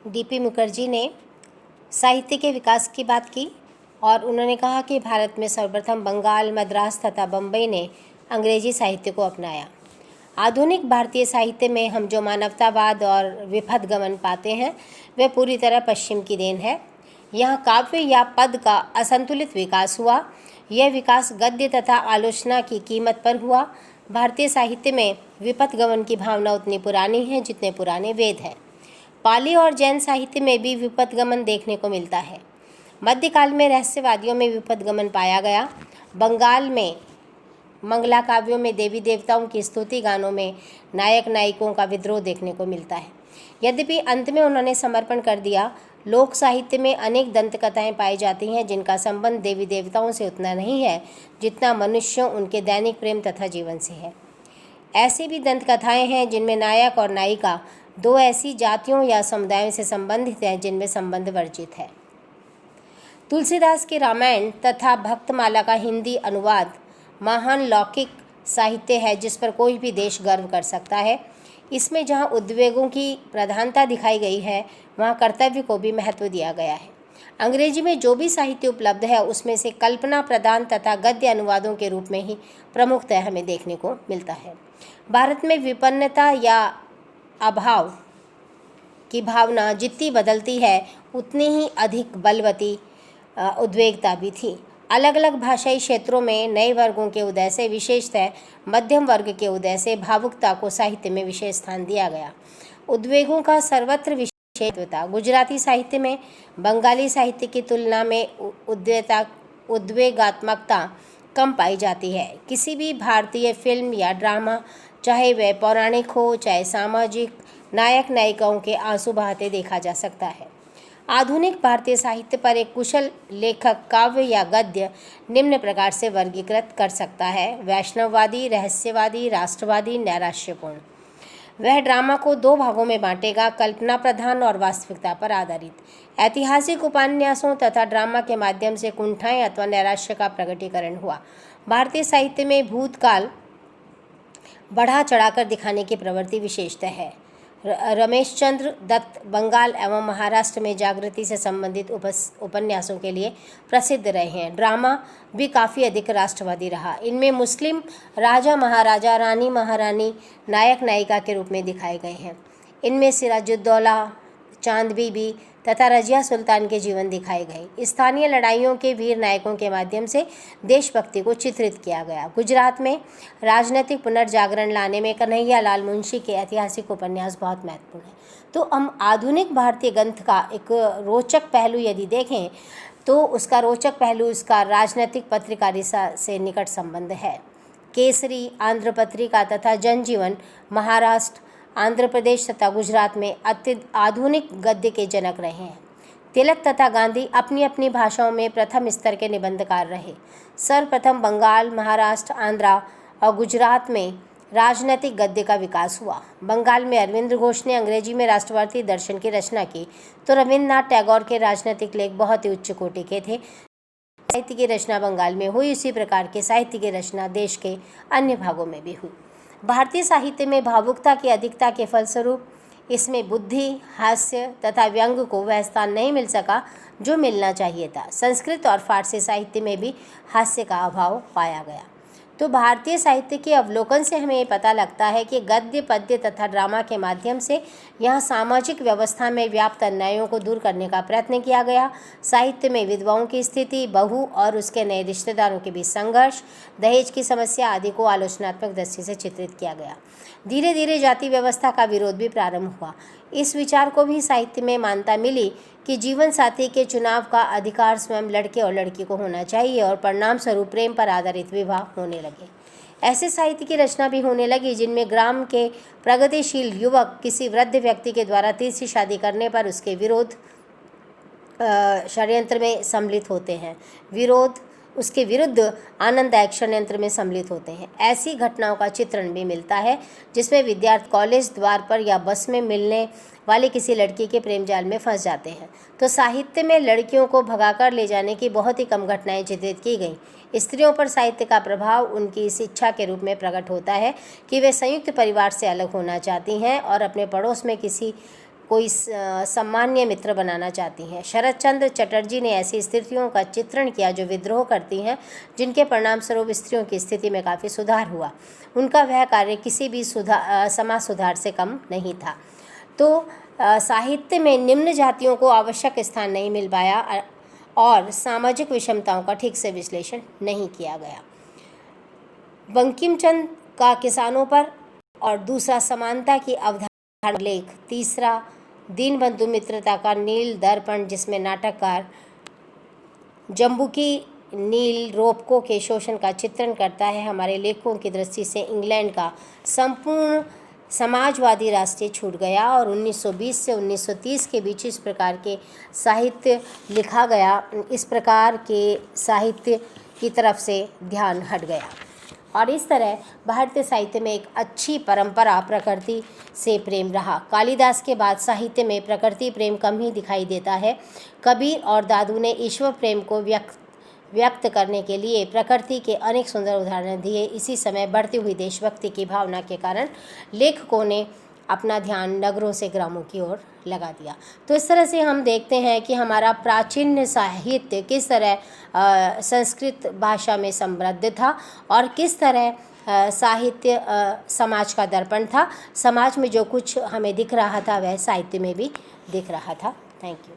DP Mukherjee ने साहित्य के विकास की बात की और उन्होंने कहा कि भारत में सर्वप्रथम बंगाल, मद्रास तथा बम्बई ने अंग्रेजी साहित्य को अपनाया। आधुनिक भारतीय साहित्य में हम जो मानवतावाद और विपथगमन पाते हैं वह पूरी तरह पश्चिम की देन है। यहाँ काव्य या पद का असंतुलित विकास हुआ। यह विकास गद्य तथा आलोचना की कीमत पर हुआ। भारतीय साहित्य में विपथगमन की भावना उतनी पुरानी है जितने पुराने वेद हैं। पाली और जैन साहित्य में भी विपथगमन देखने को मिलता है। मध्यकाल में रहस्यवादियों में विपथगमन पाया गया। बंगाल में मंगला काव्यों में देवी देवताओं की स्तुति गानों में नायक नायिकों का विद्रोह देखने को मिलता है। यद्यपि अंत में उन्होंने समर्पण कर दिया। लोक साहित्य में अनेक दंत कथाएँ पाई जाती हैं जिनका संबंध देवी देवताओं से उतना नहीं है जितना मनुष्यों, उनके दैनिक प्रेम तथा जीवन से है। ऐसी भी दंत कथाएँ हैं जिनमें नायक और नायिका दो ऐसी जातियों या समुदायों से संबंधित हैं जिनमें संबंध वर्जित है। तुलसीदास के रामायण तथा भक्तमाला का हिंदी अनुवाद महान लौकिक साहित्य है जिस पर कोई भी देश गर्व कर सकता है। इसमें जहाँ उद्वेगों की प्रधानता दिखाई गई है वहाँ कर्तव्य को भी महत्व दिया गया है। अंग्रेजी में जो भी साहित्य उपलब्ध है उसमें से कल्पना प्रदान तथा गद्य अनुवादों के रूप में ही प्रमुखतः हमें देखने को मिलता है। भारत में विपन्नता या अभाव की भावना जितनी बदलती है उतनी ही अधिक बलवती उद्वेगता भी थी। अलग अलग भाषाई क्षेत्रों में नए वर्गों के उदय से, विशेषतः मध्यम वर्ग के उदय से भावुकता को साहित्य में विशेष स्थान दिया गया। उद्वेगों का सर्वत्र विशेषता गुजराती साहित्य में बंगाली साहित्य की तुलना में उद्वेगात्मकता कम पाई जाती है। किसी भी भारतीय फिल्म या ड्रामा, चाहे वह पौराणिक हो चाहे सामाजिक, नायक नायिकाओं के आंसू बहाते देखा जा सकता है। आधुनिक भारतीय साहित्य पर एक कुशल लेखक काव्य या गद्य निम्न प्रकार से वर्गीकृत कर सकता है: वैष्णववादी, रहस्यवादी, राष्ट्रवादी, नैराश्यपूर्ण। वह ड्रामा को दो भागों में बांटेगा: कल्पना प्रधान और वास्तविकता पर आधारित। ऐतिहासिक उपन्यासों तथा ड्रामा के माध्यम से कुंठाएं अथवा नैराश्य का प्रकटीकरण हुआ। भारतीय साहित्य में भूतकाल बढ़ा चढ़ाकर दिखाने की प्रवृत्ति विशेषतः है। रमेश चंद्र दत्त बंगाल एवं महाराष्ट्र में जागृति से संबंधित उपन्यासों के लिए प्रसिद्ध रहे हैं। ड्रामा भी काफ़ी अधिक राष्ट्रवादी रहा। इनमें मुस्लिम राजा महाराजा, रानी महारानी नायक नायिका के रूप में दिखाए गए हैं। इनमें सिराजुद्दौला, चांद बीबी तथा रजिया सुल्तान के जीवन दिखाए गए। स्थानीय लड़ाइयों के वीर नायकों के माध्यम से देशभक्ति को चित्रित किया गया। गुजरात में राजनीतिक पुनर्जागरण लाने में कन्हैया लाल मुंशी के ऐतिहासिक उपन्यास बहुत महत्वपूर्ण हैं। तो हम आधुनिक भारतीय ग्रंथ का एक रोचक पहलू यदि देखें तो उसका रोचक पहलू इसका राजनीतिक पत्रकारिता से निकट संबंध है। केसरी, आंध्र पत्रिका तथा जनजीवन महाराष्ट्र, आंध्र प्रदेश तथा गुजरात में अत्यंत आधुनिक गद्य के जनक रहे हैं। तिलक तथा गांधी अपनी अपनी भाषाओं में प्रथम स्तर के निबंधकार रहे। सर्वप्रथम बंगाल, महाराष्ट्र, आंध्र और गुजरात में राजनैतिक गद्य का विकास हुआ। बंगाल में अरविंद घोष ने अंग्रेजी में राष्ट्रवादी दर्शन की रचना की तो रविन्द्रनाथ टैगोर के राजनैतिक लेख बहुत ही उच्च कोटि के थे। साहित्य की रचना बंगाल में हुई, इसी प्रकार के साहित्य की रचना देश के अन्य भागों में भी हुई। भारतीय साहित्य में भावुकता की अधिकता के फलस्वरूप इसमें बुद्धि, हास्य तथा व्यंग को वह स्थान नहीं मिल सका जो मिलना चाहिए था। संस्कृत और फारसी साहित्य में भी हास्य का अभाव पाया गया। तो भारतीय साहित्य के अवलोकन से हमें ये पता लगता है कि गद्य, पद्य तथा ड्रामा के माध्यम से यहाँ सामाजिक व्यवस्था में व्याप्त अन्यायों को दूर करने का प्रयत्न किया गया। साहित्य में विधवाओं की स्थिति, बहू और उसके नए रिश्तेदारों के बीच संघर्ष, दहेज की समस्या आदि को आलोचनात्मक दृष्टि से चित्रित किया गया। धीरे धीरे जाति व्यवस्था का विरोध भी प्रारंभ हुआ। इस विचार को भी साहित्य में मान्यता मिली कि जीवन साथी के चुनाव का अधिकार स्वयं लड़के और लड़की को होना चाहिए और परिणाम स्वरूप प्रेम पर आधारित विवाह होने लगे। ऐसे साहित्य की रचना भी होने लगी जिनमें ग्राम के प्रगतिशील युवक किसी वृद्ध व्यक्ति के द्वारा तीसरी शादी करने पर उसके विरोध षड्यंत्र में सम्मिलित होते हैं, उसके विरुद्ध आनंददायक षड्यंत्र में सम्मिलित होते हैं। ऐसी घटनाओं का चित्रण भी मिलता है जिसमें विद्यार्थी कॉलेज द्वार पर या बस में मिलने वाले किसी लड़की के प्रेम जाल में फंस जाते हैं। तो साहित्य में लड़कियों को भगाकर ले जाने की बहुत ही कम घटनाएं चित्रित की गई। स्त्रियों पर साहित्य का प्रभाव उनकी इस इच्छा के रूप में प्रकट होता है कि वे संयुक्त परिवार से अलग होना चाहती हैं और अपने पड़ोस में किसी कोई सम्मान्य मित्र बनाना चाहती हैं। शरत चंद्र चटर्जी ने ऐसी स्थितियों का चित्रण किया जो विद्रोह करती हैं, जिनके परिणामस्वरूप स्त्रियों की स्थिति में काफ़ी सुधार हुआ। उनका वह कार्य किसी भी समाज सुधार से कम नहीं था। तो साहित्य में निम्न जातियों को आवश्यक स्थान नहीं मिल पाया और सामाजिक विषमताओं का ठीक से विश्लेषण नहीं किया गया। बंकिम चंद्र का किसानों पर और दूसरा समानता की अवधारणा लेख, तीसरा दीनबंधु मित्रता का नील दर्पण जिसमें नाटककार जम्बुकी नील रोपको के शोषण का चित्रण करता है, हमारे लेखकों की दृष्टि से इंग्लैंड का संपूर्ण समाजवादी राष्ट्र छूट गया और 1920 से 1930 के बीच इस प्रकार के साहित्य लिखा गया, इस प्रकार के साहित्य की तरफ से ध्यान हट गया और इस तरह भारतीय साहित्य में एक अच्छी परंपरा प्रकृति से प्रेम रहा। कालिदास के बाद साहित्य में प्रकृति प्रेम कम ही दिखाई देता है। कबीर और दादू ने ईश्वर प्रेम को व्यक्त करने के लिए प्रकृति के अनेक सुंदर उदाहरण दिए। इसी समय बढ़ती हुई देशभक्ति की भावना के कारण लेखकों ने अपना ध्यान नगरों से ग्रामों की ओर लगा दिया। तो इस तरह से हम देखते हैं कि हमारा प्राचीन साहित्य किस तरह संस्कृत भाषा में समृद्ध था और किस तरह साहित्य समाज का दर्पण था। समाज में जो कुछ हमें दिख रहा था वह साहित्य में भी दिख रहा था। Thank you.